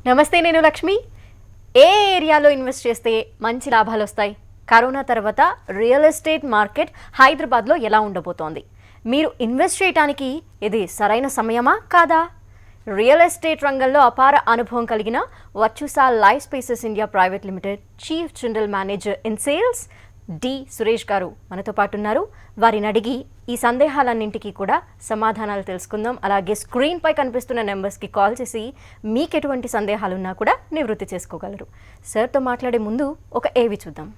నమస్తే, నేను లక్ష్మి. ఏ ఏరియాలో ఇన్వెస్ట్ చేస్తే మంచి లాభాలు వస్తాయి? కరోనా తర్వాత రియల్ ఎస్టేట్ మార్కెట్ హైదరాబాద్లో ఎలా ఉండబోతోంది? మీరు ఇన్వెస్ట్ చేయడానికి ఇది సరైన సమయమా కాదా? రియల్ ఎస్టేట్ రంగంలో అపార అనుభవం కలిగిన Virtusa life spaces India private limited chief general manager in sales D Suresh గారు మనతో పాటు ఉన్నారు. వారిని అడిగి ఈ సందేహాలన్నింటికి కూడా సమాధానాలు తెలుసుకుందాం. అలాగే స్క్రీన్పై కనిపిస్తున్న నెంబర్స్కి కాల్ చేసి మీకు ఎటువంటి సందేహాలు ఉన్నా కూడా నివృత్తి చేసుకోగలరు. సార్తో మాట్లాడే ముందు ఒక ఏవి చూద్దాం.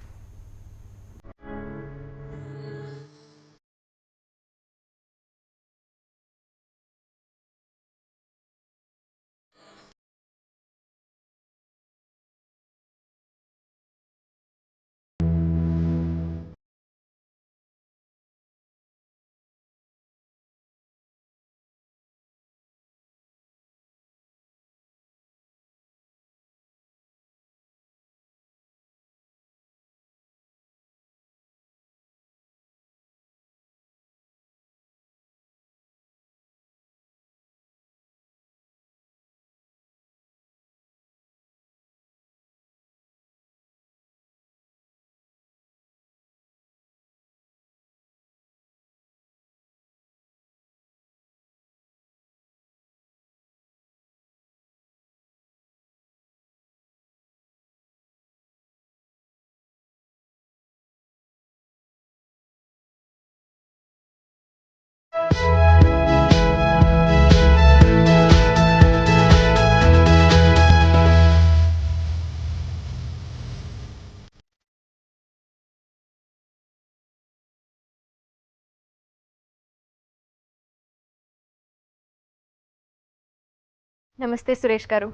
నమస్తే సురేష్ గారు.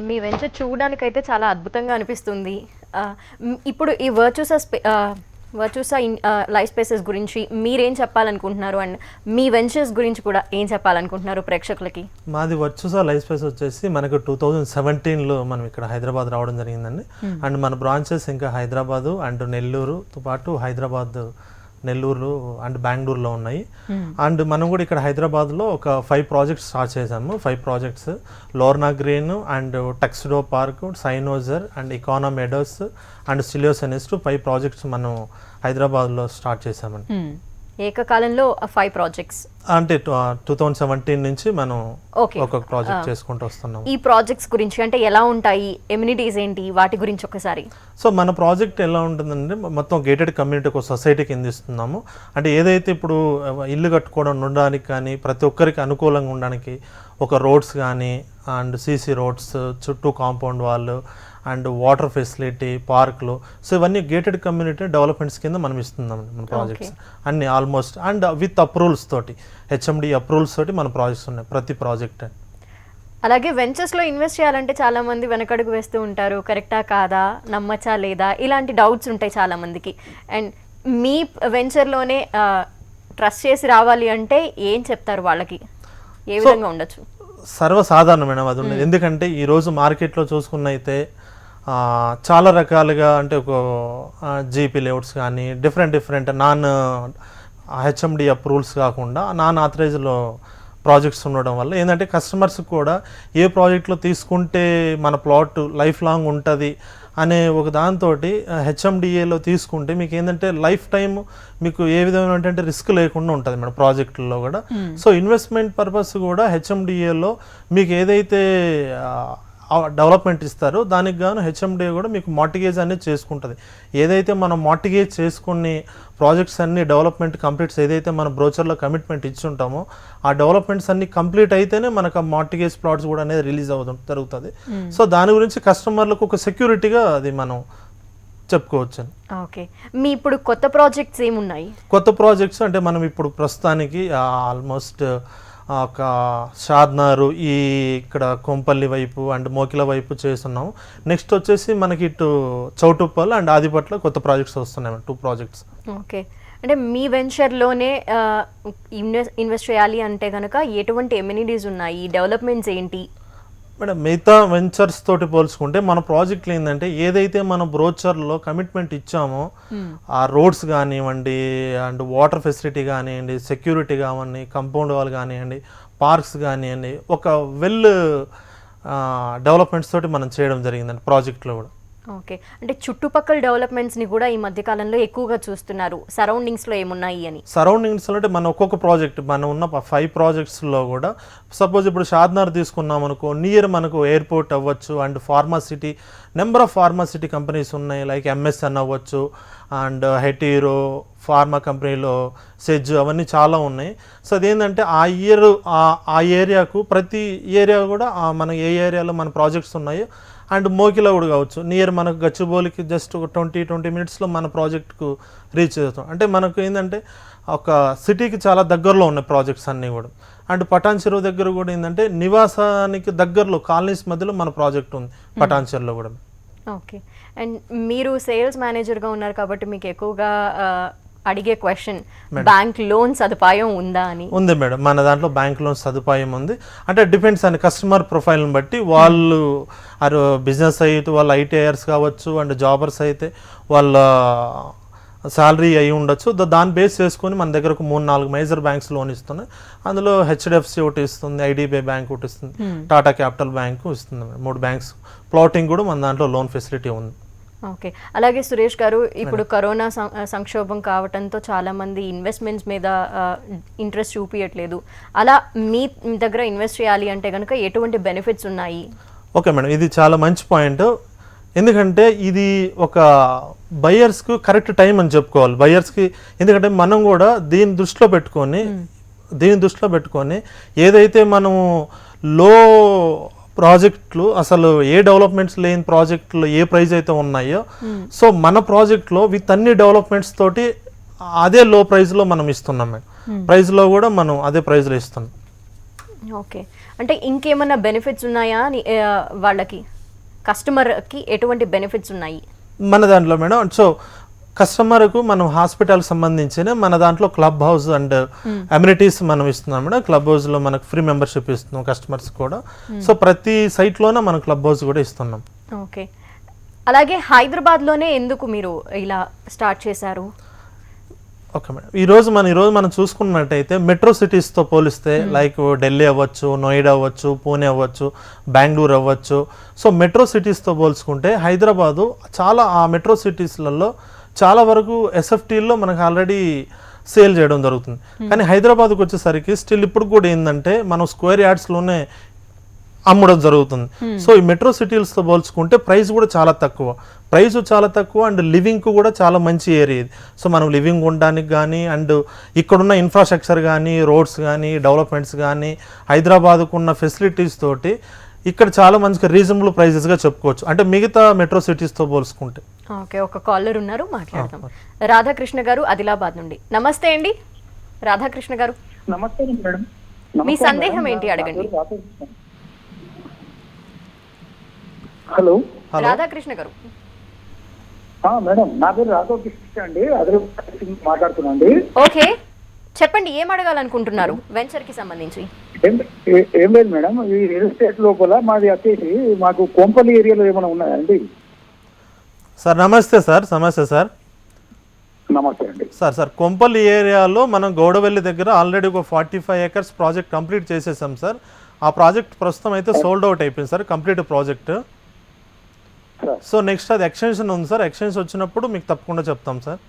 మీ వెంచర్ చూడడానికైతే చాలా అద్భుతంగా అనిపిస్తుంది. ఇప్పుడు ఈ వర్చుసా లైఫ్ స్పేసెస్ గురించి మీరేం చెప్పాలనుకుంటున్నారు, అండ్ మీ వెంచర్స్ గురించి కూడా ఏం చెప్పాలనుకుంటున్నారు ప్రేక్షకులకి? మాది వర్చుసా లైఫ్ స్పేస్ వచ్చేసి మనకు 2017లో మనం ఇక్కడ హైదరాబాద్ రావడం జరిగిందండి. అండ్ మన బ్రాంచెస్ ఇంకా హైదరాబాదు అండ్ నెల్లూరుతో పాటు నెల్లూరు అండ్ బెంగళూరులో ఉన్నాయి. అండ్ మనం కూడా ఇక్కడ హైదరాబాద్లో ఒక 5 ప్రాజెక్ట్స్ స్టార్ట్ చేసాము. 5 ప్రాజెక్ట్స్ లోర్నా గ్రీన్ అండ్ టెక్స్డో పార్క్, సైనోజర్ అండ్ ఇకానా మెడోస్ అండ్ సిలియోస్ అనేసి 5 ప్రాజెక్ట్స్ మనం హైదరాబాద్లో స్టార్ట్ చేసామండి. ఏకకాలంలో 5 ప్రాజెక్ట్స్ అంటే 2017 నుంచి మనం ఒక ప్రాజెక్ట్ చేసుకుంటూ వస్తున్నాం. ఈ ప్రాజెక్ట్స్ గురించి అంటే ఎలా ఉంటాయి, ఎమ్యూనిటీస్ ఏంటి, వాటి గురించి ఒకసారి. సో మన ప్రాజెక్ట్ ఎలా ఉంటుందంటే మొత్తం గేటెడ్ కమ్యూనిటీ ఒక సొసైటీకి అందిస్తున్నాము. అంటే ఏదైతే ఇప్పుడు ఇల్లు కట్టుకోవడం ఉండడానికి కానీ ప్రతి ఒక్కరికి అనుకూలంగా ఉండడానికి ఒక రోడ్స్ కానీ అండ్ సీసీ రోడ్స్, చుట్టూ కాంపౌండ్ వాళ్ళు అండ్ వాటర్ ఫెసిలిటీ, పార్క్లు, సో ఇవన్నీ గేటెడ్ కమ్యూనిటీ డెవలప్మెంట్స్ కింద మనం ఇస్తున్నాం మన ప్రాజెక్ట్స్ అన్ని ఆల్మోస్ట్. అండ్ విత్ అప్రూవల్స్ తోటి, హెచ్ఎండి అప్రూవల్స్ తోటి మన ప్రాజెక్ట్స్ ఉన్నాయి ప్రతి ప్రాజెక్ట్. అలాగే వెంచర్స్లో ఇన్వెస్ట్ చేయాలంటే చాలామంది వెనకడుగు వేస్తూ ఉంటారు. కరెక్టా కాదా, నమ్మచ్చా లేదా, ఇలాంటి డౌట్స్ ఉంటాయి చాలామందికి. అండ్ మీ వెంచర్లోనే ట్రస్ట్ చేసి రావాలి అంటే ఏం చెప్తారు వాళ్ళకి, ఏ విధంగా ఉండొచ్చు? సర్వసాధారణమైన అది ఉండదు. ఎందుకంటే ఈరోజు మార్కెట్లో చూసుకున్నైతే చాలా రకాలుగా అంటే ఒక జీపీ లేఅవుట్స్ కానీ డిఫరెంట్ నాన్ హెచ్ఎండి అప్రూవల్స్ కాకుండా నాన్ ఆథరైజ్లో ప్రాజెక్ట్స్ ఉండడం వల్ల ఏంటంటే కస్టమర్స్ కూడా ఏ ప్రాజెక్ట్లో తీసుకుంటే మన ప్లాట్ లైఫ్ లాంగ్ ఉంటుంది అనే ఒక దాంతో హెచ్ఎండిఏలో తీసుకుంటే మీకు ఏంటంటే లైఫ్ టైం మీకు ఏ విధమైన రిస్క్ లేకుండా ఉంటుంది మన ప్రాజెక్టుల్లో కూడా. సో ఇన్వెస్ట్మెంట్ పర్పస్ కూడా హెచ్ఎండిఏలో మీకు ఏదైతే డెవలప్మెంట్ ఇస్తారో దానికి గాను హెచ్ఎండిఏ కూడా మీకు మార్టిగేజ్ అనేది చేసుకుంటుంది. ఏదైతే మనం మార్టిగేజ్ చేసుకుని ప్రాజెక్ట్స్ అన్ని డెవలప్మెంట్ కంప్లీట్స్ ఏదైతే మన బ్రోచర్లో కమిట్మెంట్ ఇచ్చి ఉంటామో ఆ డెవలప్మెంట్స్ అన్ని కంప్లీట్ అయితేనే మనకు ఆ మార్టిగేజ్ ప్లాట్స్ కూడా అనేది రిలీజ్ జరుగుతుంది. సో దాని గురించి కస్టమర్లకు ఒక సెక్యూరిటీగా అది మనం చెప్పుకోవచ్చు. ఓకే, మీ ఇప్పుడు కొత్త ప్రాజెక్ట్స్ ఏమున్నాయి? కొత్త ప్రాజెక్ట్స్ అంటే మనం ఇప్పుడు ప్రస్తుతానికి ఆల్మోస్ట్ ఒక షాద్నారు ఈ ఇక్కడ కొంపల్లి వైపు అండ్ మోకిల వైపు చేస్తున్నాము. నెక్స్ట్ వచ్చేసి మనకి ఇటు చౌటుప్పల్ అండ్ ఆదిపట్ల కొత్త ప్రాజెక్ట్స్ వస్తున్నాయి, 2 ప్రాజెక్ట్స్. ఓకే, అంటే మీ వెంచర్లోనే ఇన్వెస్ట్ చేయాలి అంటే కనుక ఎటువంటి ఎమ్యూనిటీస్ ఉన్నాయి, డెవలప్మెంట్స్ ఏంటి? మేడం మిగతా వెంచర్స్ తోటి పోల్చుకుంటే మన ప్రాజెక్టులు ఏంటంటే ఏదైతే మన బ్రోచర్లో కమిట్మెంట్ ఇచ్చామో ఆ రోడ్స్ కానివ్వండి అండ్ వాటర్ ఫెసిలిటీ కానివ్వండి, సెక్యూరిటీ కానివ్వండి, కంపౌండ్ వాల్ కానివ్వండి, పార్క్స్ కానివ్వండి, ఒక వెల్ డెవలప్మెంట్స్ తోటి మనం చేయడం జరిగిందండి ప్రాజెక్ట్లో కూడా. ఓకే, అంటే చుట్టుపక్కల డెవలప్మెంట్స్ని కూడా ఈ మధ్య కాలంలో ఎక్కువగా చూస్తున్నారు, సరౌండింగ్స్లో ఏమున్నాయి అని. సరౌండింగ్స్లో అంటే మన ఒక్కొక్క ప్రాజెక్ట్ మనం ఉన్న 5 ప్రాజెక్ట్స్లో కూడా సపోజ్ ఇప్పుడు షాద్నగర్ తీసుకున్నాం అనుకో, నియర్ మనకు ఎయిర్పోర్ట్ అవ్వచ్చు and pharma city, number of pharma city companies ఉన్నాయి, లైక్ ఎంఎస్ఎన్ అవ్వచ్చు అండ్ హెటీరో ఫార్మా కంపెనీలో సెజ్, అవన్నీ చాలా ఉన్నాయి. సో అదేంటంటే ఆ ఇయర్ ఆ ఏరియాకు ప్రతి ఏరియా కూడా మన ఏ ఏరియాలో మన ప్రాజెక్ట్స్ ఉన్నాయో అండ్ మోకిలా కూడా కావచ్చు, నియర్ మనకు గచ్చిబౌలికి జస్ట్ ఒక 20 మినిట్స్లో మన ప్రాజెక్ట్కు రీచ్ అవుతాం. అంటే మనకు ఏంటంటే ఒక సిటీకి చాలా దగ్గరలో ఉన్నాయి ప్రాజెక్ట్స్ అన్నీ కూడా. అండ్ పటాన్ చెరువు దగ్గర కూడా ఏంటంటే నివాసానికి దగ్గరలో కాలనీస్ మధ్యలో మన ప్రాజెక్ట్ ఉంది పటాన్ చెరువులో కూడా. ఓకే, అండ్ మీరు సేల్స్ మేనేజర్గా ఉన్నారు కాబట్టి మీకు ఎక్కువగా అడిగే క్వశ్చన్, బ్యాంక్ లోన్ సదుపాయం ఉందా అని. ఉంది మేడం, మన దాంట్లో బ్యాంక్ లోన్ సదుపాయం ఉంది. అంటే డిపెండ్స్ అని కస్టమర్ ప్రొఫైల్ని బట్టి, వాళ్ళు బిజినెస్ అయితే వాళ్ళ ఐటీఐఆర్స్ కావచ్చు అండ్ జాబర్స్ అయితే వాళ్ళ శాలరీ అయి ఉండొచ్చు. దాన్ని బేస్ చేసుకొని మన దగ్గర ఒక 3-4 మేజర్ బ్యాంక్స్ లోన్ ఇస్తున్నాయి. అందులో హెచ్డిఎఫ్సి ఒకటి ఇస్తుంది, ఐడిబిఐ బ్యాంక్ ఒకటి ఇస్తుంది, టాటా క్యాపిటల్ బ్యాంకు ఇస్తుంది. 3 బ్యాంక్స్. ప్లాటింగ్ కూడా మన దాంట్లో లోన్ ఫెసిలిటీ ఉంది. ఓకే, అలాగే సురేష్ గారు, ఇప్పుడు కరోనా సంక్షోభం కావడంతో చాలామంది ఇన్వెస్ట్మెంట్స్ మీద ఇంట్రెస్ట్ చూపించట్లేదు. అలా మీ దగ్గర ఇన్వెస్ట్ చేయాలి అంటే కనుక ఎటువంటి బెనిఫిట్స్ ఉన్నాయి? ఓకే మేడం, ఇది చాలా మంచి పాయింట్. ఎందుకంటే ఇది ఒక బయర్స్కు కరెక్ట్ టైం అని చెప్పుకోవాలి బయర్స్కి. ఎందుకంటే మనం కూడా దీన్ని దృష్టిలో పెట్టుకొని ఏదైతే మనము లో ప్రాజెక్టులు, అసలు ఏ డెవలప్మెంట్స్ లేని ప్రాజెక్టులు ఏ ప్రైజ్ అయితే ఉన్నాయో, సో మన ప్రాజెక్ట్లో విత్ అన్ని డెవలప్మెంట్స్ తోటి అదే లో ప్రైజ్లో మనం ఇస్తున్నాం మేడం. ప్రైజ్లో కూడా మనం అదే ప్రైజ్లో ఇస్తున్నాం. ఓకే, అంటే ఇంకేమైనా బెనిఫిట్స్ ఉన్నాయా అని వాళ్ళకి, కస్టమర్కి ఎటువంటి బెనిఫిట్స్ ఉన్నాయి మన దాంట్లో మేడం? సో కస్టమర్కు మనం హాస్పిటల్కి సంబంధించిన మన దాంట్లో క్లబ్ హౌస్ అండ్ అమ్యూనిటీస్ మనం ఇస్తున్నాం మేడం. క్లబ్ హౌస్లో మనకు ఫ్రీ మెంబర్షిప్ ఇస్తున్నాం కస్టమర్స్ కూడా. సో ప్రతి సైట్లోనే మనం క్లబ్ హౌస్ కూడా ఇస్తున్నాం. ఓకే, అలాగే హైదరాబాద్లోనే ఎందుకు మీరు ఇలా స్టార్ట్ చేశారు? ఓకే మేడం, ఈరోజు మనం చూసుకున్నట్టయితే మెట్రో సిటీస్తో పోలిస్తే లైక్ ఢిల్లీ అవ్వచ్చు, నోయిడా అవ్వచ్చు, పూణే అవ్వచ్చు, బెంగళూరు అవ్వచ్చు. సో మెట్రో సిటీస్తో పోల్చుకుంటే హైదరాబాదు చాలా, ఆ మెట్రో సిటీస్లలో చాలా వరకు ఎస్ఎఫ్టీల్లో మనకు ఆల్రెడీ సేల్ చేయడం జరుగుతుంది. కానీ హైదరాబాద్కి వచ్చేసరికి స్టిల్ ఇప్పుడు కూడా ఏంటంటే మనం స్క్వేర్ యార్డ్స్లోనే అమ్మడం జరుగుతుంది. సో ఈ మెట్రో సిటీస్తో పోల్చుకుంటే ప్రైస్ కూడా చాలా తక్కువ అండ్ లివింగ్కు కూడా చాలా మంచి ఏరియా ఇది. సో మనం లివింగ్ ఉండడానికి కానీ అండ్ ఇక్కడున్న ఇన్ఫ్రాస్ట్రక్చర్ కానీ, రోడ్స్ కానీ, డెవలప్మెంట్స్ కానీ, హైదరాబాద్కు ఉన్న ఫెసిలిటీస్ తోటి ఇక్కడ చాలా మంచిగా రీజనబుల్ ప్రైజెస్గా చెప్పుకోవచ్చు, అంటే మిగతా మెట్రో సిటీస్తో పోల్చుకుంటే. ఓకే, ఒక కాలర్ ఉన్నారు, మాట్లాడదాం. రాధాకృష్ణ గారు ఆదిలాబాద్ నుండి. నమస్తే అండి రాధాకృష్ణ గారు. నమస్తే మేడం. మీ సందేహం ఏంటి అడగండి. హలో రాధాకృష్ణ గారు. మేడం, నా పేరు రాధాకృష్ణ అండి, ఆదిలాబాద్ మాట్లాడుతున్నా అండి. ఓకే, చెప్పండి, ఏం అడగాలనుకుంటున్నారు వెంచర్ కి సంబంధించి? ఏం లేదు మేడం, ఈ రియల్ ఎస్టేట్ లోపల మాది వచ్చేసి మాకు కొంపల్లి ఏరియాలో ఏమైనా ఉన్నాయండి? సార్ నమస్తే సార్. నమస్తే అండి సార్ కొంపల్లి ఏరియాలో మనం గౌడవెల్లి దగ్గర ఆల్రెడీ ఒక 45 acres ప్రాజెక్ట్ కంప్లీట్ చేసేసాం సార్. ఆ ప్రాజెక్ట్ ప్రస్తుతం అయితే సోల్డ్ అవుట్ అయిపోయింది sir, complete project. So next అది ఎక్స్టెన్షన్ ఉంది సార్, ఎక్స్టెన్షన్ వచ్చినప్పుడు మీకు తప్పకుండా చెప్తాం సార్.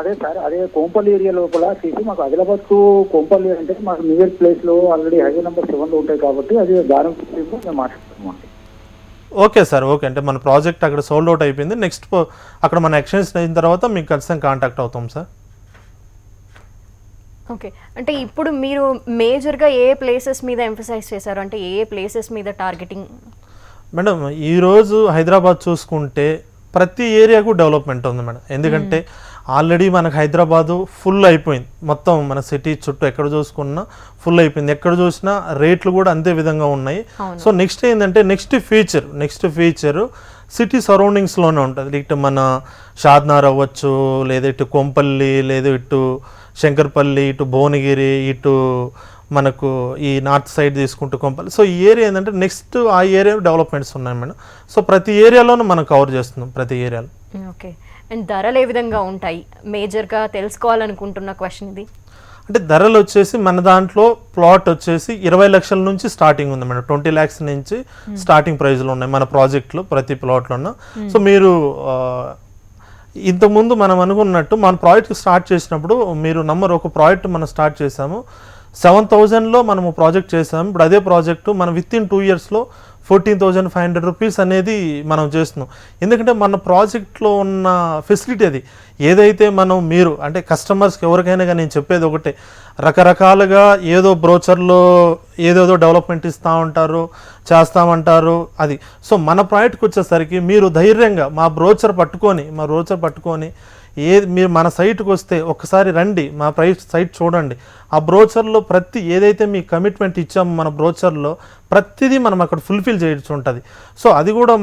అదే సార్, అదే కొంపల్లి ఏరియా లోపల చేసి మాకు ఆదిలాబాద్ కు కొంపల్లి అంటే మాకు నియర్ ప్లేస్ లో ఆల్రెడీ హైవే నెంబర్ 7 ఉంటాయి కాబట్టి అది దారం మేము మాట్లాడుతున్నాం అండి. Okay sir, okay. అంటే మన ప్రాజెక్ట్ అక్కడ సోల్డ్ అవుట్ అయిపోయింది. నెక్స్ట్ అక్కడ మన ఎక్స్టెన్షన్ అయిన తర్వాత మీకు ఖచ్చితంగా కాంటాక్ట్ అవుతాం సార్. ఓకే, అంటే ఇప్పుడు మీరు మేజర్గా ఏ ప్లేసెస్ మీద ఎంఫసైజ్ చేశారు, అంటే ఏ ప్లేసెస్ మీద టార్గెటింగ్? మేడం ఈరోజు హైదరాబాద్ చూసుకుంటే ప్రతి ఏరియాకు డెవలప్మెంట్ ఉంది మేడం. ఎందుకంటే ఆల్రెడీ మనకు హైదరాబాదు ఫుల్ అయిపోయింది, మొత్తం మన సిటీ చుట్టూ ఎక్కడ చూసుకున్నా ఫుల్ అయిపోయింది. ఎక్కడ చూసినా రేట్లు కూడా అంతే విధంగా ఉన్నాయి. సో నెక్స్ట్ ఏంటంటే నెక్స్ట్ ఫీచర్ సిటీ సరౌండింగ్స్లోనే ఉంటుంది. ఇటు మన షాద్నగర్ అవ్వచ్చు, లేదా ఇటు కొంపల్లి, లేదా ఇటు శంకర్పల్లి, ఇటు భువనగిరి, ఇటు మనకు ఈ నార్త్ సైడ్ తీసుకుంటూ కొంపల్లి. సో ఈ ఏరియా ఏంటంటే నెక్స్ట్ ఆ ఏరియా డెవలప్మెంట్స్ ఉన్నాయి మేడం. సో ప్రతి ఏరియాలోనూ మనం కవర్ చేస్తున్నాం, ప్రతి ఏరియాలో. ఓకే, అండ్ ధరలు ఏ విధంగా ఉంటాయి మేజర్గా తెలుసుకోవాలనుకుంటున్న క్వశ్చన్ ఇది. అంటే ధరలు వచ్చేసి మన దాంట్లో ప్లాట్ వచ్చేసి 20 లక్షల నుంచి స్టార్టింగ్ ఉంది మేడం. 20 lakhs నుంచి స్టార్టింగ్ ప్రైస్లో ఉన్నాయి మన ప్రాజెక్ట్లో ప్రతి ప్లాట్లోనూ. సో మీరు ఇంతకుముందు మనం అనుకున్నట్టు మన ప్రాజెక్ట్ స్టార్ట్ చేసినప్పుడు మీరు ఒక ప్రాజెక్ట్ మనం స్టార్ట్ చేసాము 7,000లో మనము ప్రాజెక్ట్ చేసాము. ఇప్పుడు అదే ప్రాజెక్టు మనం వితిన్ 2 yearsలో 14,500 రూపీస్ అనేది మనం చేస్తున్నాం. ఎందుకంటే మన ప్రాజెక్ట్లో ఉన్న ఫెసిలిటీ అది ఏదైతే మీరు అంటే కస్టమర్స్కి ఎవరికైనా కానీ నేను చెప్పేది ఒకటే, రకరకాలుగా ఏదో బ్రోచర్లో ఏదేదో డెవలప్మెంట్ ఇస్తూ ఉంటారు, చేస్తామంటారు అది. సో మన ప్రాజెక్ట్కి వచ్చేసరికి మీరు ధైర్యంగా మా బ్రోచర్ పట్టుకొని మీరు మన సైట్కి వస్తే ఒక్కసారి రండి, మా సైట్ చూడండి. ఆ బ్రోచర్లో ఏదైతే మీ కమిట్మెంట్ ఇచ్చామో మన బ్రోచర్లో ప్రతిదీ మనం అక్కడ ఫుల్ఫిల్ చేయాల్సి ఉంటుంది. సో అది కూడా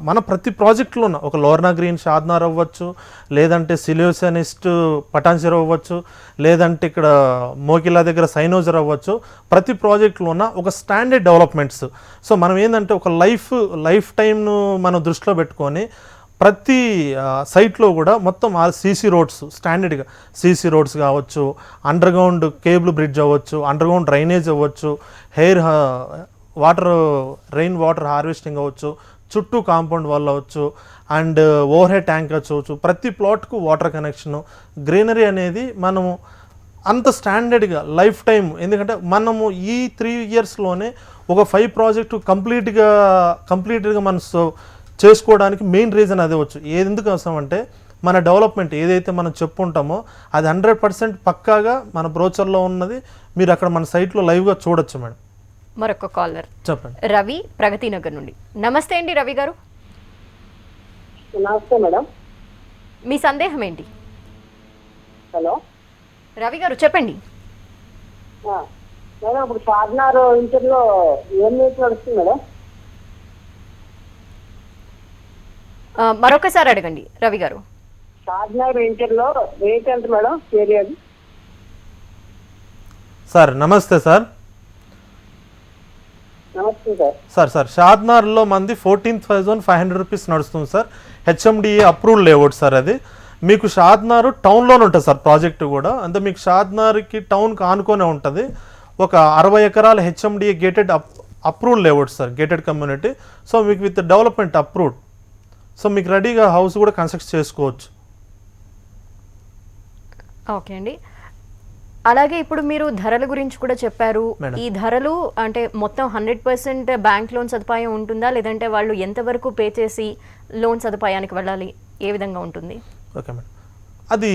మన ప్రతి ప్రాజెక్టులో ఉన్న ఒక లోర్నా గ్రీన్ షాద్నార్ అవ్వచ్చు, లేదంటే సిలియోసనిస్ట్ పటాన్సిర్ అవ్వచ్చు, లేదంటే ఇక్కడ మోకిలా దగ్గర సైనోజర్ అవ్వచ్చు, ప్రతి ప్రాజెక్టులో ఉన్న ఒక స్టాండర్డ్ డెవలప్మెంట్స్. సో మనం ఏంటంటే ఒక లైఫ్ టైంను మనం దృష్టిలో పెట్టుకొని ప్రతి సైట్లో కూడా మొత్తం సీసీ రోడ్స్ స్టాండర్డ్గా సీసీ రోడ్స్ కావచ్చు, అండర్గ్రౌండ్ కేబుల్ బ్రిడ్జ్ అవ్వచ్చు, అండర్గ్రౌండ్ డ్రైనేజ్ అవ్వచ్చు, రెయిన్ వాటర్ హార్వెస్టింగ్ అవ్వచ్చు, చుట్టూ కాంపౌండ్ వాల్ అవ్వచ్చు, అండ్ ఓవర్ హెడ్ ట్యాంక్ అవ్వచ్చు. ప్రతి ప్లాట్కు వాటర్ కనెక్షను, గ్రీనరీ అనేది మనము అంత స్టాండర్డ్గా లైఫ్ టైం. ఎందుకంటే మనము ఈ 3 yearsలోనే ఒక 5 ప్రాజెక్టు కంప్లీట్గా మనం చేసుకోవడానికి మెయిన్ రీజన్ అదే వచ్చు. ఎందుకు అవసరం మన డెవలప్మెంట్ ఏదైతే మనం చెప్పుకుంటామో అది 100% పక్కాగా మన బ్రోచర్లో ఉన్నది మీరు అక్కడ మన సైట్లో లైవ్గా చూడొచ్చు మేడం. మరొక కాలర్ చెప్పండి. రవి, ప్రగతి నగర్ నుండి. నమస్తే అండి రవి గారు. నమస్తే మేడం. మీ సందేహం ఏంటి? హలో రవి గారు చెప్పండి. మేడం ఇప్పుడు షాద్నార్ ఇంటర్లో ఏం రేట్ నడుస్తుంది మేడం? మరొకసారి అడగండి రవి గారు. షాద్నార్ ఇంటర్లో రేట్ ఎంత మేడం ఏరియాది? సార్ నమస్తే సార్. నమస్తే సార్ షాద్నార్లో మంది 14,500 రూపీస్ నడుస్తుంది sir. HMDA approved layout sir. అది మీకు షాద్నార్ టౌన్లోనే ఉంటుంది సార్ ప్రాజెక్టు కూడా. అంటే మీకు షాద్నార్కి టౌన్కి ఆనుకొనే ఉంటుంది. ఒక 60 ఎకరాల HMDA gated approved layout sir, gated community. So మీకు విత్ డెవలప్మెంట్ అప్రూవ్డ్. సో మీకు రెడీగా హౌస్ కూడా కన్స్ట్రక్ట్ చేసుకోవచ్చు. ఓకే అండి. అలాగే ఇప్పుడు మీరు ధరల గురించి కూడా చెప్పారు. ఈ ధరలు అంటే మొత్తం 100% బ్యాంక్ లోన్ సదుపాయం ఉంటుందా, లేదంటే వాళ్ళు ఎంతవరకు పే చేసి లోన్ సదుపాయానికి వెళ్ళాలి, ఏ విధంగా ఉంటుంది? ఓకే మేడం, అది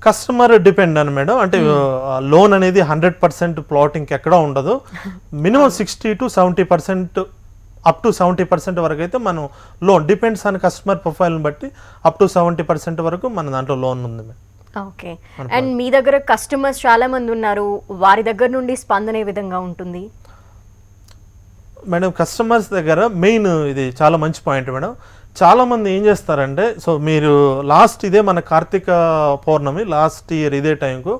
కస్టమర్ డిపెండ్ అని మేడం. అంటే లోన్ అనేది 100% ప్లాటింగ్కి ఎక్కడా ఉండదు. మినిమం 60 to 70%, అప్ టు 70% వరకు అయితే మనం లోన్ డిపెండ్స్ ఆన్ కస్టమర్ ప్రొఫైల్ని బట్టి అప్ టు 70% వరకు మన దాంట్లో లోన్ ఉంది మేడం. ఓకే. అండ్ మీ దగ్గర కస్టమర్స్ చాలా మంది ఉన్నారు, వారి దగ్గర నుండి స్పందన ఏ విధంగా ఉంటుంది మేడం? కస్టమర్స్ దగ్గర మెయిన్ ఇది చాలా మంచి పాయింట్ మేడం. చాలామంది ఏం చేస్తారంటే, సో మీరు ఇదే మన కార్తీక పౌర్ణమి లాస్ట్ ఇయర్ ఇదే టైంకు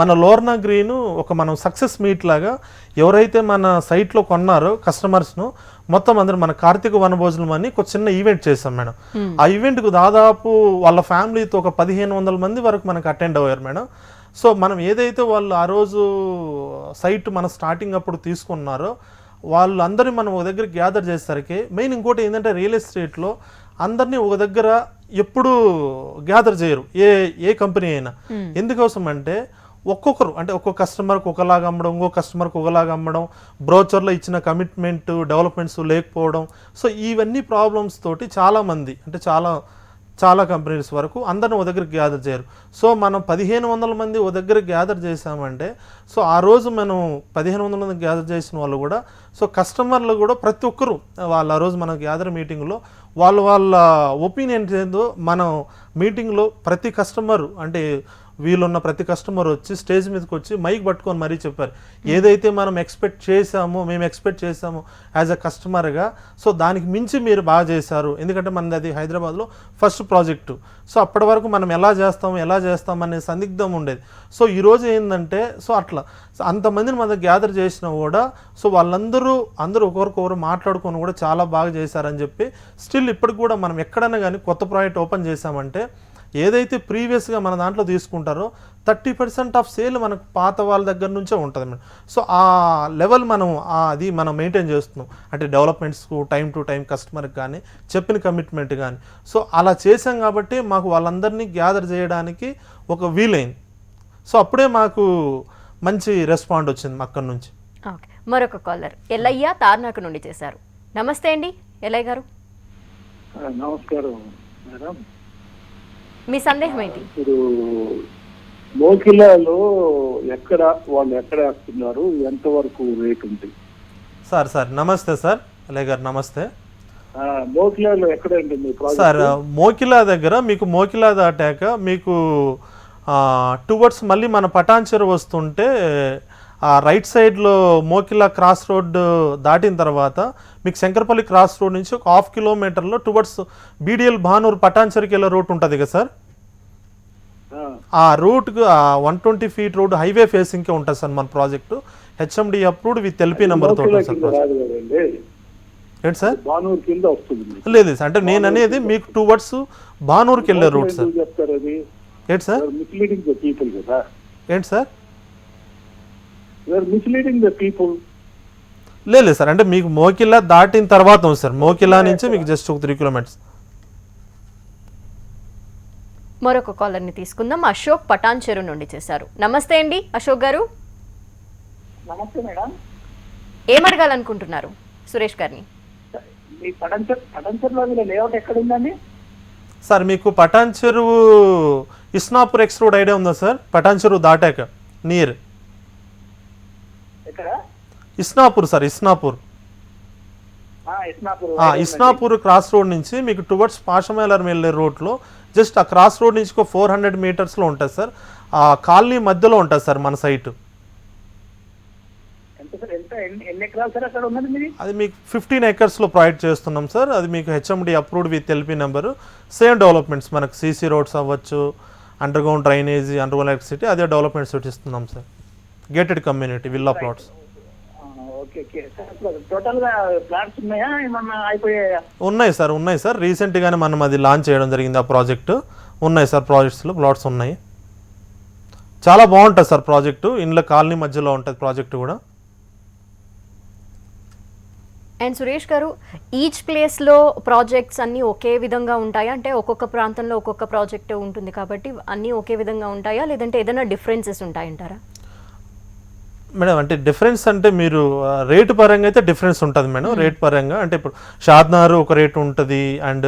మన లోర్నా గ్రీన్ మనం సక్సెస్ మీట్ లాగా ఎవరైతే మన సైట్లో కొన్నారో కస్టమర్స్ను మొత్తం అందరూ మన కార్తీక వనభోజనం అని ఒక చిన్న ఈవెంట్ చేసాం మేడం. ఆ ఈవెంట్కు దాదాపు వాళ్ళ ఫ్యామిలీతో ఒక 1,500 మంది వరకు మనకు అటెండ్ అయ్యారు మేడం. సో మనం ఏదైతే వాళ్ళు ఆ రోజు సైట్ మన స్టార్టింగ్ అప్పుడు తీసుకున్నారో వాళ్ళందరినీ మనం ఒక దగ్గర గ్యాదర్ చేసేసరికి మెయిన్ ఇంకోటి ఏంటంటే రియల్ ఎస్టేట్లో అందరినీ ఒక దగ్గర ఎప్పుడు గ్యాదర్ చేయరు ఏ కంపెనీ అయినా. ఎందుకోసం అంటే ఒక్కొక్కరు అంటే ఒక్కొక్క కస్టమర్కి ఒకలాగా అమ్మడం, ఇంకో కస్టమర్కి ఒకలాగా అమ్మడం, బ్రోచర్లో ఇచ్చిన కమిట్మెంట్ డెవలప్మెంట్స్ లేకపోవడం. సో ఇవన్నీ ప్రాబ్లమ్స్ తోటి చాలామంది అంటే చాలా కంపెనీస్ వరకు అందరిని ఒక దగ్గర గ్యాదర్ చేయరు. సో మనం 1,500 మంది ఒక దగ్గర గ్యాదర్ చేసామంటే, సో ఆ రోజు మనం 1,500 మంది గ్యాదర్ చేసిన వాళ్ళు కూడా, సో కస్టమర్లు కూడా ప్రతి ఒక్కరు వాళ్ళు ఆ రోజు మన గ్యాదర్ మీటింగ్లో వాళ్ళ ఒపీనియన్ ఏందో మనం మీటింగ్లో ప్రతి కస్టమరు అంటే వీళ్ళున్న ప్రతి కస్టమర్ వచ్చి స్టేజ్ మీదకి వచ్చి మైక్ పట్టుకొని మరీ చెప్పారు ఏదైతే మనం ఎక్స్పెక్ట్ చేసామో యాజ్ అ కస్టమర్గా, సో దానికి మించి మీరు బాగా చేశారు. ఎందుకంటే మనది అది హైదరాబాద్లో ఫస్ట్ ప్రాజెక్టు. సో అప్పటి వరకు మనం ఎలా చేస్తాం అనే సందిగ్ధం ఉండేది. సో ఈరోజు ఏంటంటే సో అట్లా అంతమందిని మన గ్యాదర్ చేసినా కూడా సో వాళ్ళందరూ ఒకరికొకరు మాట్లాడుకొని కూడా చాలా బాగా చేశారని చెప్పి స్టిల్ ఇప్పటికి కూడా మనం ఎక్కడైనా కానీ కొత్త ప్రాజెక్ట్ ఓపెన్ చేసామంటే ఏదైతే ప్రీవియస్గా మన దాంట్లో తీసుకుంటారో 30% ఆఫ్ సేల్ మనకు పాత వాళ్ళ దగ్గర నుంచే ఉంటుంది మేడం. సో ఆ లెవెల్ మనం అది మనం మెయింటైన్ చేస్తున్నాం. అంటే డెవలప్మెంట్స్కు టైం టు టైం కస్టమర్కి కానీ చెప్పిన కమిట్మెంట్ కానీ. సో అలా చేసాం కాబట్టి మాకు వాళ్ళందరినీ గ్యాదర్ చేయడానికి ఒక వీలైంది. సో అప్పుడే మాకు మంచి రెస్పాండ్ వచ్చింది అక్కడి నుంచి. ఓకే, మరొక కాలర్ ఎల్లయ్య తార్నాక నుండి చేశారు. నమస్తే అండి ఎల్లయ్య గారు. నమస్కారం మేడం. మీ సందేహం ఏంటి? ఇప్పుడు మోకిలాలో వాళ్ళు ఎక్కడ వేస్తున్నారు, ఎంతవరకు రేట్ ఉంది? సార్ నమస్తే సార్, ఎల్లయ్య గారు నమస్తే. మోకిలాలో ఎక్కడ ఉంటుంది సార్? మోకిలా దగ్గర మీకు మోకిలా దాటాక మీకు టువర్డ్స్ మళ్ళీ మన పటాన్చెరు వస్తుంటే రైట్ సైడ్లో మోకిలా క్రాస్ రోడ్ దాటిన తర్వాత మీకు శంకరపల్లి క్రాస్ రోడ్ నుంచి ఒక 1/2 కిలోమీటర్లో టువర్డ్స్ బీడిఎల్ భానూరు పటాన్చెరుకి వెళ్ళే రూట్ ఉంటుంది కదా సార్. ఆ రూట్కు 120 ఫీట్ రోడ్ హైవే ఫేసింగ్కే ఉంటుంది సార్ మన project. HMD approved with LP number తోటి సార్. ఏంటి సార్? భానూరు కింద వస్తుంది. లేదు సార్, అంటే నేను అనేది మీకు టువర్డ్స్ భానూరుకి వెళ్ళే రూట్ సార్. ఏంటి సార్? మిస్లీడింగ్ ద పీపుల్ కదా. ఏంటి సార్? Misleading the people. లేదు సార్, అంటే మీకు మోకిలా దాటిన తర్వాత ఉంది సార్. మోకిలా నుంచి మీకు జస్ట్ ఒక 3 కిలోమీటర్స్. మరొక కాలర్ని తీసుకుందాం. అశోక్ పటాన్చెరు నుండి చేశారు. నమస్తే అండి అశోక్ గారు. నమస్తే మేడం. ఏం అడగాలనుకుంటున్నారు సురేష్ గారిని? మీ పటంచర్లో లేఅవుట్ ఎక్కడ ఉందండి? సార్ మీకు Patancheru Isnapur X road idea ఉందా సార్? పటాన్చెరు దాటాక నియర్ ఎక్కడ? Isnapur sir. Isnapur Isnapur cross road నుంచి మీకు టువర్డ్స్ పాషమేలర్ వెళ్ళే రోడ్లో జస్ట్ ఆ క్రాస్ రోడ్ నుంచి ఒక 400 మీటర్స్లో ఉంటుంది సార్. ఆ కాలనీ మధ్యలో ఉంటుంది సార్ మన సైట్. ఎన్ని ఎకరాలు సార్ అక్కడ ఉన్నది మీది? అది మీకు 15 ఎకర్స్లో ప్రొవైడ్ చేస్తున్నాం సార్. అది మీకు HMD approved with LP number. Same developments మనకు సీసీ రోడ్స్ అవ్వచ్చు, అండర్గ్రౌండ్ డ్రైనేజీ, అండర్గ్రౌండ్ ఎలక్ట్రిసిటీ, అదే డెవలప్మెంట్స్ ఇస్తున్నాం sir. Gated community villa plots. టోటల్గా ప్లాట్స్ ఉన్నాయా, ఏమన్నా అయిపోయాయా? ఉన్నాయి సార్. రీసెంట్గానే మనం అది లాంచ్ చేయడం జరిగింది ఆ ప్రాజెక్టు. ఉన్నాయి సార్, ప్రాజెక్ట్స్లో ప్లాట్స్ ఉన్నాయి. చాలా బాగుంటుంది సార్ ప్రాజెక్టు. ఇంట్లో కాలనీ మధ్యలో ఉంటుంది ప్రాజెక్టు కూడా. అండ్ సురేష్ గారు, ఈచ్ ప్లేస్లో ప్రాజెక్ట్స్ అన్నీ ఒకే విధంగా ఉంటాయా? అంటే ఒక్కొక్క ప్రాంతంలో ఒక్కొక్క ప్రాజెక్ట్ ఉంటుంది కాబట్టి అన్నీ ఒకే విధంగా ఉంటాయా, లేదంటే ఏదైనా డిఫరెన్సెస్ ఉంటాయంటారా? మేడం అంటే డిఫరెన్స్ అంటే మీరు రేటు పరంగా అయితే డిఫరెన్స్ ఉంటుంది మేడం. రేట్ పరంగా అంటే ఇప్పుడు షాద్నగర్ ఒక రేటు ఉంటుంది, అండ్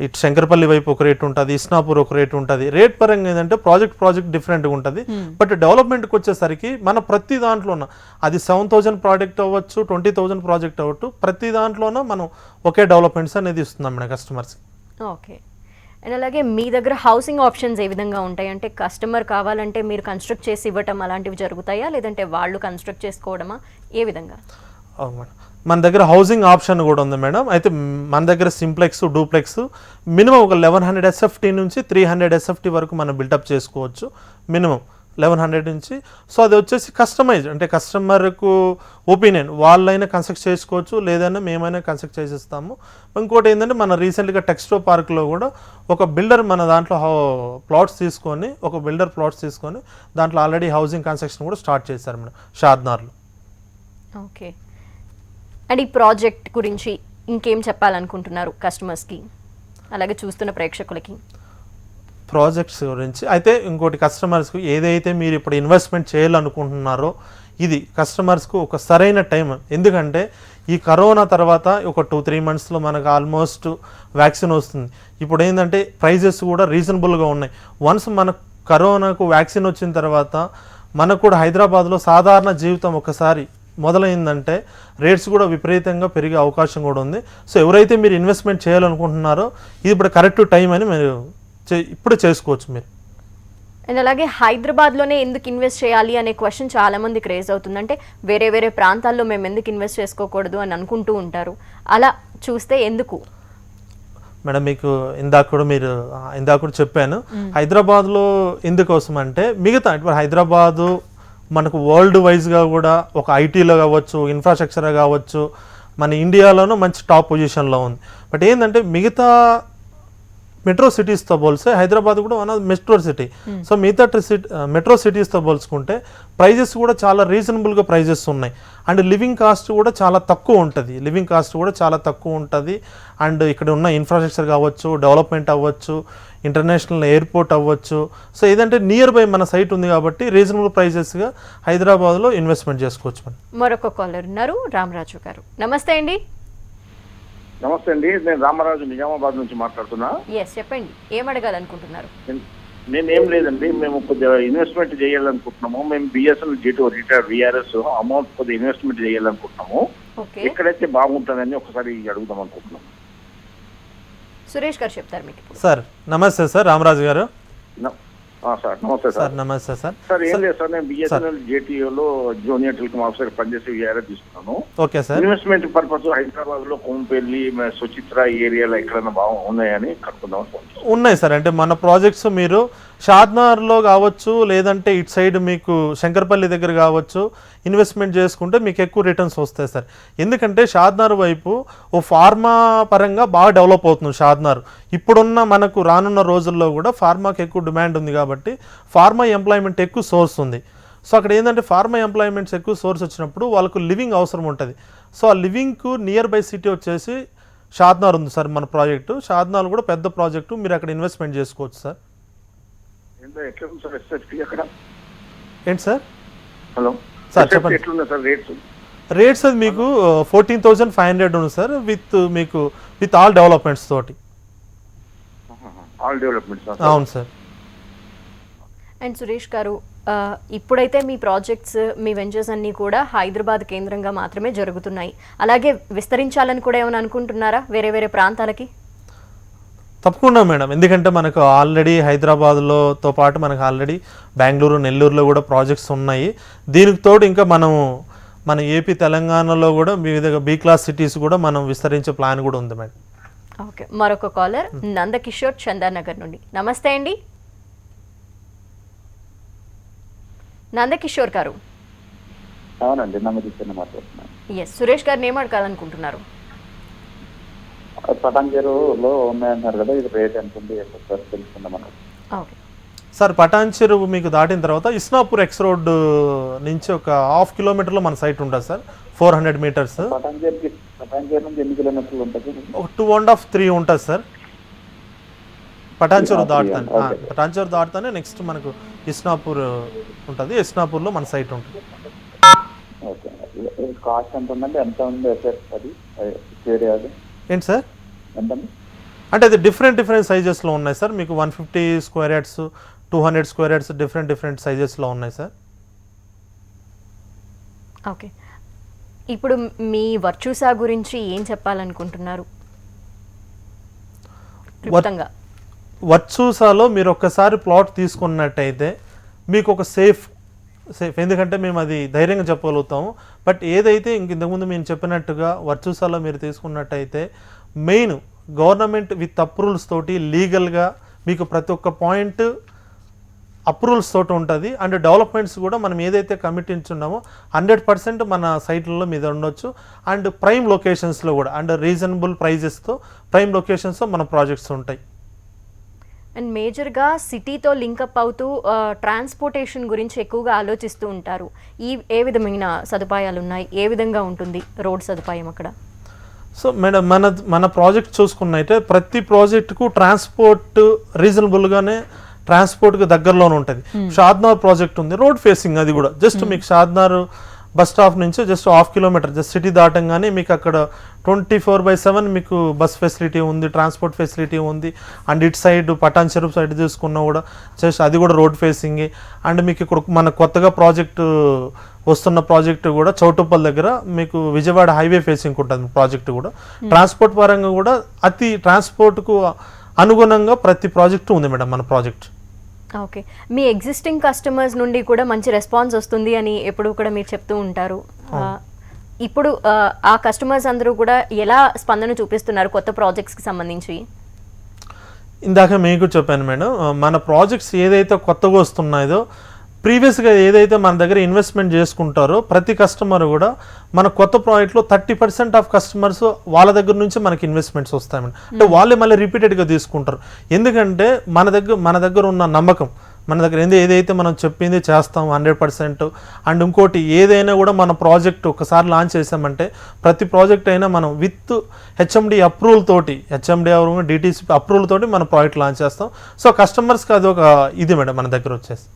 ఇటు శంకరపల్లి వైపు ఒక రేటు ఉంటుంది, ఇస్నాపూర్ ఒక రేటు ఉంటుంది. రేట్ పరంగా ఏంటంటే ప్రాజెక్ట్ డిఫరెంట్గా ఉంటుంది. బట్ డెవలప్మెంట్కి వచ్చేసరికి మన ప్రతి దాంట్లోన అది 7,000 ప్రాజెక్ట్ అవ్వచ్చు, 20,000 ప్రాజెక్ట్ అవ్వచ్చు, ప్రతి దాంట్లోన మనం ఒకే డెవలప్మెంట్స్ అనేది ఇస్తున్నాం మేడం కస్టమర్స్కి. ఓకే. అండ్ అలాగే మీ దగ్గర హౌసింగ్ ఆప్షన్స్ ఏ విధంగా ఉంటాయి? అంటే కస్టమర్ కావాలంటే మీరు కన్స్ట్రక్ట్ చేసి ఇవ్వటం అలాంటివి జరుగుతాయా, లేదంటే వాళ్ళు కన్స్ట్రక్ట్ చేసుకోవడమా, ఏ విధంగా? అవును మేడం, మన దగ్గర హౌసింగ్ ఆప్షన్ కూడా ఉంది మేడం. అయితే మన దగ్గర సింప్లెక్స్, డూప్లెక్స్ మినిమం ఒక 1100 SFT నుంచి 300 SFT వరకు మనం బిల్డప్ చేసుకోవచ్చు. మినిమం 1100 నుంచి. సో అది వచ్చేసి కస్టమైజ్, అంటే కస్టమర్కు ఒపీనియన్, వాళ్ళైనా కన్స్ట్రక్ట్ చేసుకోవచ్చు, లేదన్నా మేమైనా కన్స్ట్రక్ట్ చేసిస్తాము. ఇంకోటి ఏంటంటే మన రీసెంట్గా టెక్స్టో పార్క్లో కూడా ఒక బిల్డర్ మన దాంట్లో ప్లాట్స్ తీసుకొని దాంట్లో ఆల్రెడీ హౌసింగ్ కన్స్ట్రక్షన్ కూడా స్టార్ట్ చేశారు మేడం షాద్నగర్లో. ఓకే. అండ్ ఈ ప్రాజెక్ట్ గురించి ఇంకేం చెప్పాలనుకుంటున్నారు కస్టమర్స్కి, అలాగే చూస్తున్న ప్రేక్షకులకి? ప్రాజెక్ట్స్ గురించి అయితే ఇంకోటి, కస్టమర్స్కు ఏదైతే మీరు ఇప్పుడు ఇన్వెస్ట్మెంట్ చేయాలనుకుంటున్నారో ఇది కస్టమర్స్కు ఒక సరైన టైం. ఎందుకంటే ఈ కరోనా తర్వాత ఒక 2-3 మంత్స్లో మనకు ఆల్మోస్ట్ వ్యాక్సిన్ వస్తుంది. ఇప్పుడు ఏంటంటే ప్రైజెస్ కూడా రీజనబుల్గా ఉన్నాయి. వన్స్ మన కరోనాకు వ్యాక్సిన్ వచ్చిన తర్వాత మనకు కూడా హైదరాబాద్లో సాధారణ జీవితం ఒకసారి మొదలైందంటే రేట్స్ కూడా విపరీతంగా పెరిగే అవకాశం కూడా ఉంది. సో ఎవరైతే మీరు ఇన్వెస్ట్మెంట్ చేయాలనుకుంటున్నారో ఇది ఇప్పుడు కరెక్ట్ టైం అని మీరు ఇప్పుడు చేసుకోవచ్చు మీరు. అండ్ అలాగే హైదరాబాద్లోనే ఎందుకు ఇన్వెస్ట్ చేయాలి అనే క్వశ్చన్ చాలామందికి రేజ్ అవుతుంది. అంటే వేరే వేరే ప్రాంతాల్లో మేము ఎందుకు ఇన్వెస్ట్ చేసుకోకూడదు అని అనుకుంటూ ఉంటారు. అలా చూస్తే ఎందుకు మేడం? మీకు ఇందాక కూడా చెప్పాను, హైదరాబాద్లో ఎందుకోసం అంటే మిగతా ఇప్పుడు హైదరాబాదు మనకు వరల్డ్ వైజ్గా కూడా ఒక ఐటీలో కావచ్చు, ఇన్ఫ్రాస్ట్రక్చర్ కావచ్చు, మన ఇండియాలోనూ మంచి టాప్ పొజిషన్లో ఉంది. బట్ ఏంటంటే మిగతా మెట్రో సిటీస్తో పోలిస్తే హైదరాబాద్ కూడా one of metro city. So మిగతా మెట్రో సిటీస్తో పోల్చుకుంటే ప్రైజెస్ కూడా చాలా రీజనబుల్గా ప్రైజెస్ ఉన్నాయి. అండ్ లివింగ్ కాస్ట్ కూడా చాలా తక్కువ ఉంటుంది. అండ్ ఇక్కడ ఉన్న ఇన్ఫ్రాస్ట్రక్చర్ కావచ్చు, డెవలప్మెంట్ అవ్వచ్చు, ఇంటర్నేషనల్ ఎయిర్పోర్ట్ అవ్వచ్చు. సో ఏదంటే నియర్ బై మన సైట్ ఉంది కాబట్టి రీజనబుల్ ప్రైజెస్గా హైదరాబాద్లో ఇన్వెస్ట్మెంట్ చేసుకోవచ్చు మనం. మరొక కాలర్ ఉన్నారు, రామరాజు గారు. నమస్తే అండి. నమస్తే అండి, నేను రామరాజు నిజామాబాద్ నుంచి మాట్లాడుతున్నా. ఎస్, చెప్పండి, ఏం అడగాలనుకుంటున్నారు? నేనేం లేదండి, మేము కొద్దిగా ఇన్వెస్ట్మెంట్ చేయాలనుకుంటున్నాము. మేము BSNL G2 retired VRS amount కొద్దిగా ఇన్వెస్ట్మెంట్ చేయాలనుకుంటున్నాము. ఎక్కడైతే బాగుంటుందని ఒకసారి అడుగుదాం అనుకుంటున్నాము. సురేష్ గారు చెప్తారు మీకు. సార్ నమస్తే సార్, రామరాజు గారు. సార్ నమస్తే సార్. నమస్తే సార్. సార్ ఏం లేదు సార్, నేను BSNL JTO junior telecom officer పనిచేసి విఆర్ఎస్ తీసుకున్నాను. Okay sir. Investment purpose Hyderabad లో కోంపల్లి, సుచిత్ర ఏరియాలో ఎక్కడైనా బాగున్నాయని కనుక్కుందాం. ఉన్నాయి సార్, అంటే మన ప్రాజెక్ట్స్ మీరు షాద్నగర్లో కావచ్చు, లేదంటే ఇటు సైడ్ మీకు శంకర్పల్లి దగ్గర కావచ్చు, ఇన్వెస్ట్మెంట్ చేసుకుంటే మీకు ఎక్కువ రిటర్న్స్ వస్తాయి సార్. ఎందుకంటే షాద్నగర్ వైపు ఓ ఫార్మా పరంగా బాగా డెవలప్ అవుతుంది షాద్నగర్. ఇప్పుడున్న మనకు రానున్న రోజుల్లో కూడా ఫార్మాకి ఎక్కువ డిమాండ్ ఉంది కాబట్టి ఫార్మా ఎంప్లాయ్మెంట్ ఎక్కువ సోర్స్ ఉంది. సో అక్కడ ఏంటంటే ఫార్మా ఎంప్లాయ్మెంట్స్ ఎక్కువ సోర్స్ వచ్చినప్పుడు వాళ్ళకు లివింగ్ అవసరం ఉంటుంది. సో ఆ లివింగ్కు నియర్ బై సిటీ వచ్చేసి షాద్నగర్ ఉంది సార్ మన ప్రాజెక్టు. షాద్నగర్ కూడా పెద్ద ప్రాజెక్టు, మీరు అక్కడ ఇన్వెస్ట్మెంట్ చేసుకోవచ్చు సార్. ఏంటి సార్? హలో సార్ చెప్పండి. రేట్స్ అది మీకు 14,500 ఉంది సార్, విత్ ఆల్ డెవలప్మెంట్స్ తోటి. అవును సార్. అండ్ సురేష్ గారు, ఇప్పుడైతే మీ ప్రాజెక్ట్స్, మీ వెంచర్స్ అన్నీ కూడా హైదరాబాద్ కేంద్రంగా మాత్రమే జరుగుతున్నాయి. అలాగే విస్తరించాలని కూడా ఏమైనా అనుకుంటున్నారా వేరే వేరే ప్రాంతాలకి? తప్పకుండా మేడం, ఎందుకంటే మనకు ఆల్రెడీ హైదరాబాద్లోతో పాటు మనకు ఆల్రెడీ బెంగళూరు, నెల్లూరులో కూడా ప్రాజెక్ట్స్ ఉన్నాయి. దీనికి తోడు ఇంకా మన ఏపీ, తెలంగాణలో కూడా వివిధ B క్లాస్ సిటీస్ కూడా మనం విస్తరించే ప్లాన్ కూడా ఉంది మేడం. ఓకే, మరొక కాలర్ నందకిషోర్ చందానగర్ నుండి. నమస్తే అండి నందకిషోర్ గారు. అవునండి, నమ్మకం మాట్లాడుతున్నాను. ఎస్, సురేష్ గారిని ఏం అడగాలనుకుంటున్నారు? పటాన్చెరులో ఉన్నాయన్నారు కదా, ఇది రేట్ ఎంత ఉంది సార్ తెలుసుకుందాం అన్నది. ఓకే సార్, పటాన్చెరు మీకు దాటిన తర్వాత ఇస్నాపూర్ ఎక్స్ రోడ్ నుంచి ఒక 1/2 కిలోమీటర్లో మన సైట్ ఉంటుంది సార్, 400 మీటర్స్. పటాన్చెరు నుంచి ఎన్ని కిలోమీటర్లు ఉంటుంది? ఒక 2.5-3 ఉంటుంది సార్. పటాన్చెరు దాటుతానే నెక్స్ట్ మనకు ఇస్నాపూర్ ఉంటుంది. ఇస్నాపూర్లో మన సైట్ ఉంటుంది. ఓకే, కాస్ట్ ఎంత ఉందండి? ఎంత ఉంది అది ఏరియా? ఏంటి సార్? ఎంత? అంటే అది డిఫరెంట్ సైజెస్లో ఉన్నాయి సార్. మీకు 150 square yards, 200 square yards different సైజెస్లో ఉన్నాయి సార్. ఓకే, ఇప్పుడు మీ వర్చుసా గురించి ఏం చెప్పాలనుకుంటున్నారు? వర్చుసాలో మీరు ఒక్కసారి ప్లాట్ తీసుకున్నట్టయితే మీకు ఒక సేఫ్, ఎందుకంటే మేము అది ధైర్యంగా చెప్పగలుగుతాము. బట్ ఏదైతే ఇంతకుముందు మేము చెప్పినట్టుగా వర్చుసాలో మీరు తీసుకున్నట్టయితే మెయిన్ గవర్నమెంట్ విత్ అప్రూవల్స్ తోటి లీగల్గా మీకు ప్రతి ఒక్క పాయింట్ అప్రూవల్స్ తోటి ఉంటుంది. అండ్ డెవలప్మెంట్స్ కూడా మనం ఏదైతే కమిటించున్నామో 100% మన సైట్లలో మీద ఉండొచ్చు. అండ్ ప్రైమ్ లొకేషన్స్లో కూడా అండ్ రీజనబుల్ ప్రైజెస్తో ప్రైమ్ లొకేషన్స్తో మన ప్రాజెక్ట్స్ ఉంటాయి. అండ్ మేజర్గా సిటీతో లింకప్ అవుతూ ట్రాన్స్పోర్టేషన్ గురించి ఎక్కువగా ఆలోచిస్తూ ఉంటారు. ఏ విధమైన సదుపాయాలు ఉన్నాయి? ఏ విధంగా ఉంటుంది రోడ్ సదుపాయం అక్కడ? సో మేడం, మన ప్రాజెక్ట్ చూసుకున్నైతే ప్రతి ప్రాజెక్టుకు ట్రాన్స్పోర్ట్ రీజనబుల్గానే ట్రాన్స్పోర్ట్కి దగ్గరలోనే ఉంటుంది. షాద్నగర్ ప్రాజెక్ట్ ఉంది, రోడ్ ఫేసింగ్. అది కూడా జస్ట్ మీకు షాద్నగర్ బస్ స్టాప్ నుంచి జస్ట్ 1/2 కిలోమీటర్ జస్ట్ సిటీ దాటంగానే మీకు అక్కడ 24/7 మీకు బస్ ఫెసిలిటీ ఉంది, ట్రాన్స్పోర్ట్ ఫెసిలిటీ ఉంది. అండ్ ఇటు సైడ్ పటాన్చెరు సైడ్ చూసుకున్నా కూడా జస్ట్ అది కూడా రోడ్ ఫేసింగే. అండ్ మీకు ఇక్కడ మన కొత్తగా వస్తున్న ప్రాజెక్టు కూడా చౌటుప్పల్ దగ్గర మీకు విజయవాడ హైవే ఫేసింగ్ ఉంటుంది ప్రాజెక్టు కూడా. ట్రాన్స్పోర్ట్ పరంగా కూడా ట్రాన్స్పోర్ట్కు అనుగుణంగా ప్రతి ప్రాజెక్టు ఉంది మేడం మన ప్రాజెక్ట్. ఓకే, మీ ఎగ్జిస్టింగ్ కస్టమర్స్ నుండి కూడా మంచి రెస్పాన్స్ వస్తుంది అని ఎప్పుడు కూడా మీరు చెప్తూ ఉంటారు. ఇప్పుడు ఆ కస్టమర్స్ అందరూ కూడా ఎలా స్పందన చూపిస్తున్నారు కొత్త ప్రాజెక్ట్స్కి సంబంధించి? ఇందాక మీకు చెప్పాను మేడం, మన ప్రాజెక్ట్స్ ఏదైతే కొత్తగా వస్తున్నాయో ప్రీవియస్గా ఏదైతే మన దగ్గర ఇన్వెస్ట్మెంట్ చేసుకుంటారో ప్రతి కస్టమర్ కూడా మన కొత్త ప్రాజెక్ట్లో 30% ఆఫ్ కస్టమర్స్ వాళ్ళ దగ్గర నుంచి మనకి ఇన్వెస్ట్మెంట్స్ వస్తాయండి. అంటే వాళ్ళే మళ్ళీ రిపీటెడ్గా తీసుకుంటారు. ఎందుకంటే మన దగ్గర ఉన్న నమ్మకం, మన దగ్గర ఏదైతే మనం చెప్పింది చేస్తాం 100%. అండ్ ఇంకోటి ఏదైనా కూడా మన ప్రాజెక్ట్ ఒకసారి లాంచ్ చేసామంటే ప్రతి ప్రాజెక్ట్ అయినా మనం విత్ హెచ్ఎండి అప్రూవల్ తోటి, డిటిసి అప్రూవల్ తోటి మన ప్రాజెక్ట్ లాంచ్ చేస్తాం. సో కస్టమర్స్కి అది ఒక ఇది మేడం మన దగ్గర వచ్చేసి.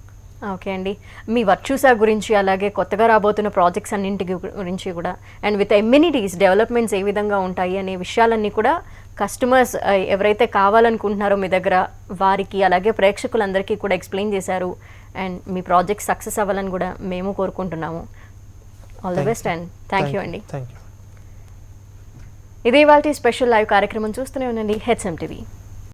ఓకే అండి, మీ వర్చ్యూసా గురించి అలాగే కొత్తగా రాబోతున్న ప్రాజెక్ట్స్ అన్నింటి గురించి కూడా అండ్ విత్ ఎమ్యూనిటీస్ డెవలప్మెంట్స్ ఏ విధంగా ఉంటాయి అనే విషయాలన్నీ కూడా కస్టమర్స్ ఎవరైతే కావాలనుకుంటున్నారో మీ దగ్గర వారికి అలాగే ప్రేక్షకులందరికీ కూడా ఎక్స్ప్లెయిన్ చేశారు. అండ్ మీ ప్రాజెక్ట్ సక్సెస్ అవ్వాలని కూడా మేము కోరుకుంటున్నాము. All the best and thank you అండి. Thank you. ఇదే ఇవాల్టి స్పెషల్ లైవ్ కార్యక్రమం చూస్తూనే ఉండండి హెచ్ఎం టీవీ.